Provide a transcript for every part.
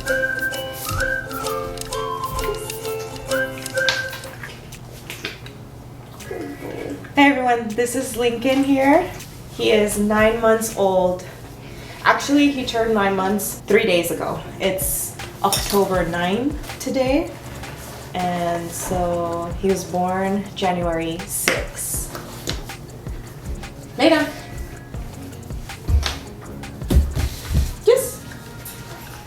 Hey everyone, this is Lincoln here. He is 9 months old. Actually, he turned 9 months 3 days ago. It's October 9 today. And so he was born January 6. Lay down. Yes.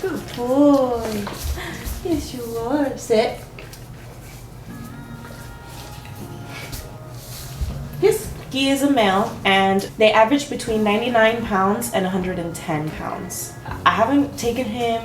Good boy. Yes, you are. Sit. Yes. He is a male and they average between 99 pounds and 110 pounds. I haven't taken him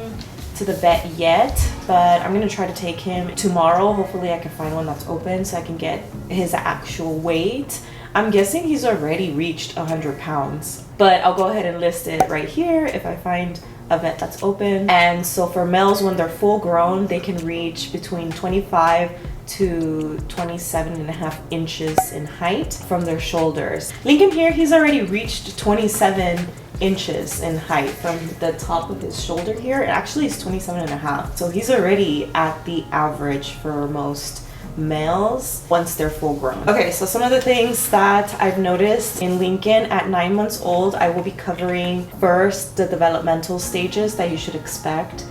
to the vet yet, but I'm gonna try to take him tomorrow. Hopefully I can find one that's open so I can get his actual weight. I'm guessing he's already reached 100 pounds, but I'll go ahead and list it right here if I find a vet that's open. And so for males, when they're full grown, they can reach between 25 to 27.5 inches in height from their shoulders. Lincoln here, he's already reached 27 inches in height from the top of his shoulder here. It actually is 27.5. So he's already at the average for most males once they're full grown. Okay, so some of the things that I've noticed in Lincoln at 9 months old, I will be covering first the developmental stages that you should expect.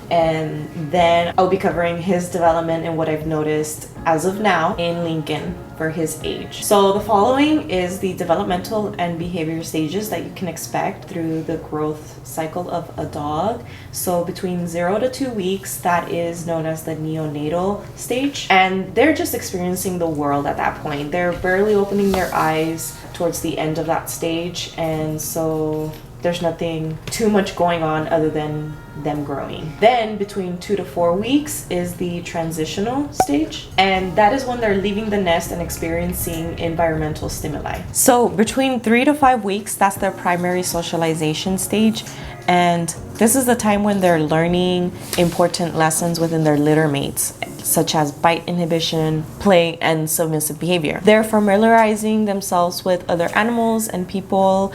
And then I'll be covering his development and what I've noticed as of now in Lincoln for his age. So the following is the developmental and behavior stages that you can expect through the growth cycle of a dog. So between 0 to 2 weeks, that is known as the neonatal stage. And they're just experiencing the world at that point. They're barely opening their eyes towards the end of that stage. And so there's nothing too much going on other than them growing. Then between 2 to 4 weeks is the transitional stage, and that is when they're leaving the nest and experiencing environmental stimuli. So between 3 to 5 weeks, that's their primary socialization stage, and this is the time when they're learning important lessons within their litter mates, such as bite inhibition, play, and submissive behavior. They're familiarizing themselves with other animals and people,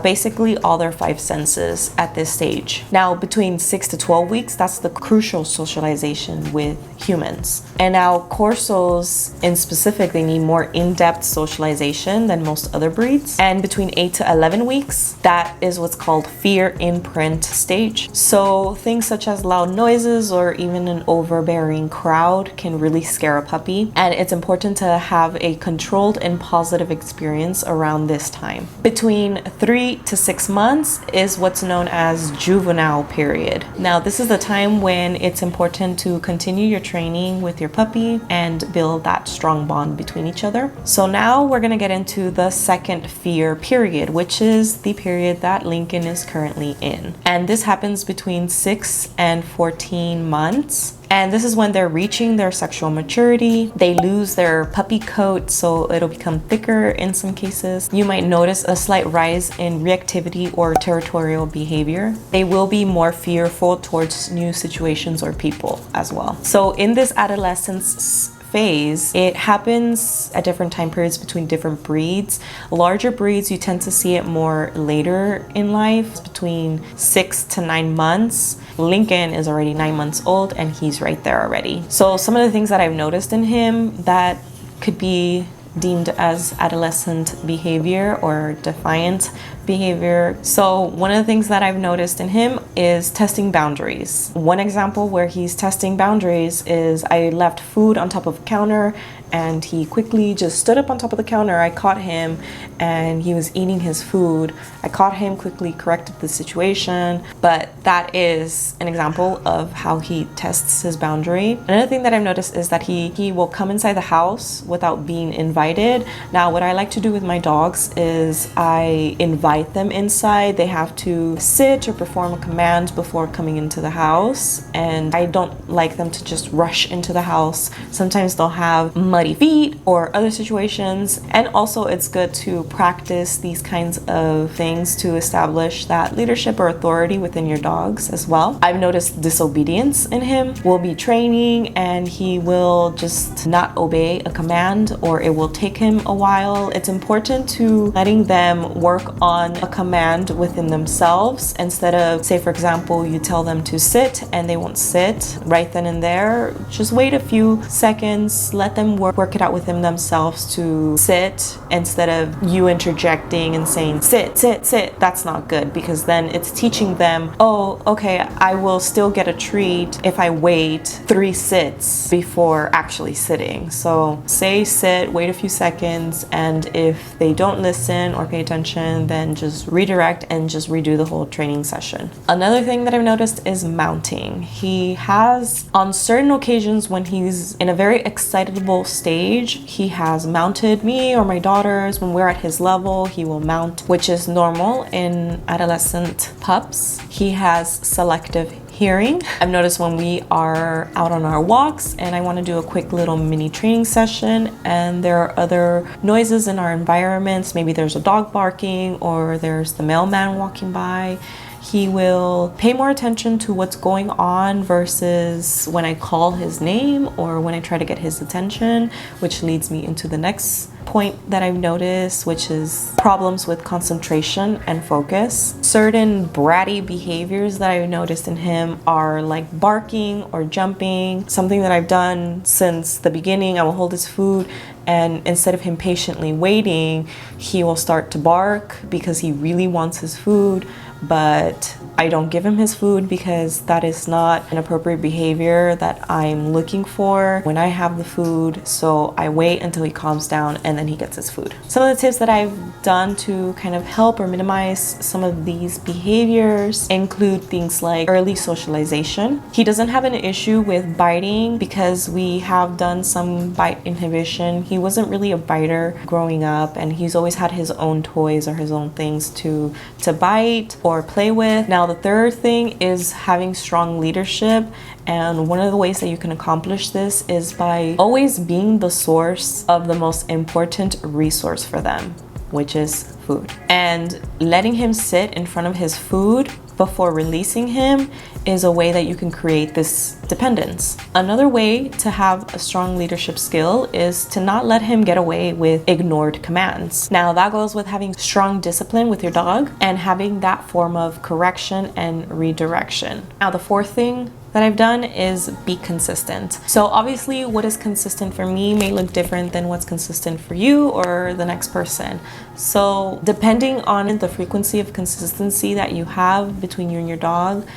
basically all their 5 senses at this stage. Now, between 6 to 12 weeks, that's the crucial socialization with humans. And now Corsos in specific, they need more in-depth socialization than most other breeds. And between 8 to 11 weeks, that is what's called fear imprint stage. So things such as loud noises or even an overbearing crowd can really scare a puppy. And it's important to have a controlled and positive experience around this time. Between 3 to 6 months is what's known as juvenile period. Now, this is the time when it's important to continue your training with your puppy and build that strong bond between each other. So now we're gonna get into the second fear period, which is the period that Lincoln is currently in. And this happens between 6 and 14 months. And this is when they're reaching their sexual maturity. They lose their puppy coat, so it'll become thicker in some cases. You might notice a slight rise in reactivity or territorial behavior. They will be more fearful towards new situations or people as well. So in this adolescence phase, it happens at different time periods between different breeds. Larger breeds, you tend to see it more later in life, between 6 to 9 months. Lincoln is already 9 months old and he's right there already. So some of the things that I've noticed in him that could be deemed as adolescent behavior or defiant behavior. So one of the things that I've noticed in him is testing boundaries. One example where he's testing boundaries is I left food on top of a counter and he quickly just stood up on top of the counter. I caught him and he was eating his food. I caught him, quickly corrected the situation, but that is an example of how he tests his boundary. Another thing that I've noticed is that he will come inside the house without being invited. Now, what I like to do with my dogs is I invite them inside. They have to sit or perform a command before coming into the house, and I don't like them to just rush into the house. Sometimes they'll have muddy feet or other situations, and also it's good to practice these kinds of things to establish that leadership or authority within your dogs as well. I've noticed disobedience in him. We'll be training and he will just not obey a command, or it will take him a while. It's important to letting them work on on a command within themselves. Instead of, say for example, you tell them to sit and they won't sit right then and there, just wait a few seconds, let them work it out within themselves to sit, instead of you interjecting and saying sit, sit, sit. That's not good, because then it's teaching them, oh, okay, I will still get a treat if I wait 3 sits before actually sitting. So say sit, wait a few seconds, and if they don't listen or pay attention, then just redirect and just redo the whole training session. Another thing that I've noticed is mounting. He has, on certain occasions when he's in a very excitable stage, he has mounted me or my daughters. When we're at his level, he will mount, which is normal in adolescent pups. He has selective hearing. I've noticed when we are out on our walks and I want to do a quick little mini training session and there are other noises in our environments, maybe there's a dog barking or there's the mailman walking by, he will pay more attention to what's going on versus when I call his name or when I try to get his attention, which leads me into the next point that I've noticed, which is problems with concentration and focus. Certain bratty behaviors that I've noticed in him are like barking or jumping. Something that I've done since the beginning, I will hold his food and instead of him patiently waiting, he will start to bark because he really wants his food, but I don't give him his food because that is not an appropriate behavior that I'm looking for when I have the food. So I wait until he calms down and then he gets his food. Some of the tips that I've done to kind of help or minimize some of these behaviors include things like early socialization. He doesn't have an issue with biting because we have done some bite inhibition. He wasn't really a biter growing up and he's always had his own toys or his own things to bite or play with. Now the third thing is having strong leadership, and one of the ways that you can accomplish this is by always being the source of the most important resource for them, which is food. And letting him sit in front of his food before releasing him is a way that you can create this dependence. Another way to have a strong leadership skill is to not let him get away with ignored commands. Now that goes with having strong discipline with your dog and having that form of correction and redirection. Now the fourth thing that I've done is be consistent. So obviously what is consistent for me may look different than what's consistent for you or the next person. So depending on the frequency of consistency that you have between you and your dog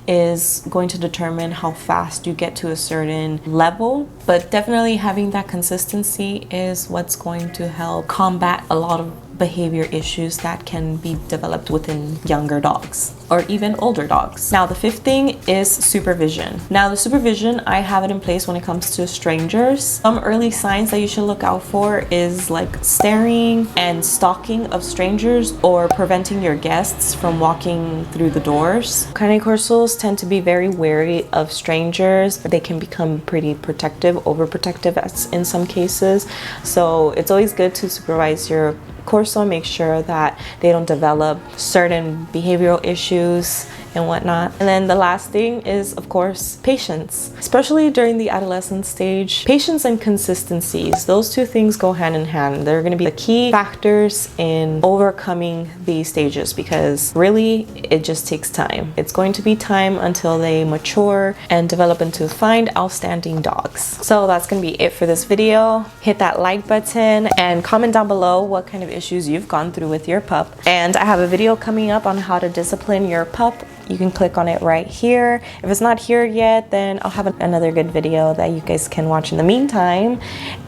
is going to determine how fast you get to a certain level. But definitely having that consistency is what's going to help combat a lot of behavior issues that can be developed within younger dogs or even older dogs. Now the fifth thing is supervision. Now the supervision, I have it in place when it comes to strangers. Some early signs that you should look out for is like staring and stalking of strangers or preventing your guests from walking through the doors. Cane Corsos tend to be very wary of strangers. They can become pretty protective, overprotective in some cases. So it's always good to supervise your Corso, make sure that they don't develop certain behavioral issues and whatnot. And then the last thing is, of course, patience. Especially during the adolescent stage, patience and consistencies, those two things go hand in hand. They're going to be the key factors in overcoming these stages because really it just takes time. It's going to be time until they mature and develop into fine, outstanding dogs. So that's going to be it for this video. Hit that like button and comment down below what kind of issues you've gone through with your pup. And I have a video coming up on how to discipline your pup. You can click on it right here. If it's not here yet, then I'll have another good video that you guys can watch in the meantime.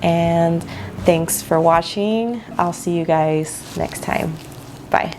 And thanks for watching. I'll see you guys next time. Bye.